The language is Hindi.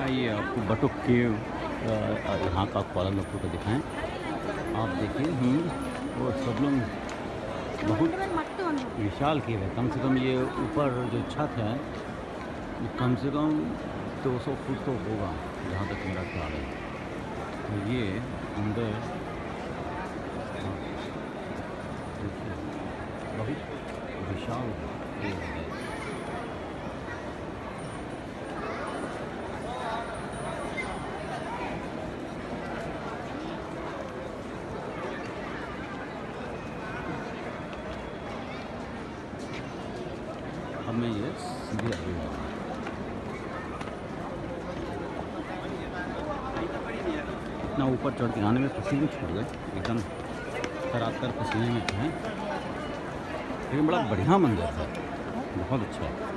आइए आपको बटुक केव यहाँ का कुआलालंपुर का दिखाएं। आप देखिए वो सब लोग बहुत विशाल केव है। कम से कम ये ऊपर जो छत है ये कम से कम 200 फुट तो होगा जहाँ तक मेरा ख्याल है। तो ये अंदर देखिए बहुत विशाल केव है। अब मैं ये सीधे आगे जा रहा हूँ। इतना ऊपर चढ़ के आने में पसीने छूट गए, एकदम तरातर पसीने में हैं। लेकिन बड़ा बढ़िया मंदिर है, बहुत अच्छा है।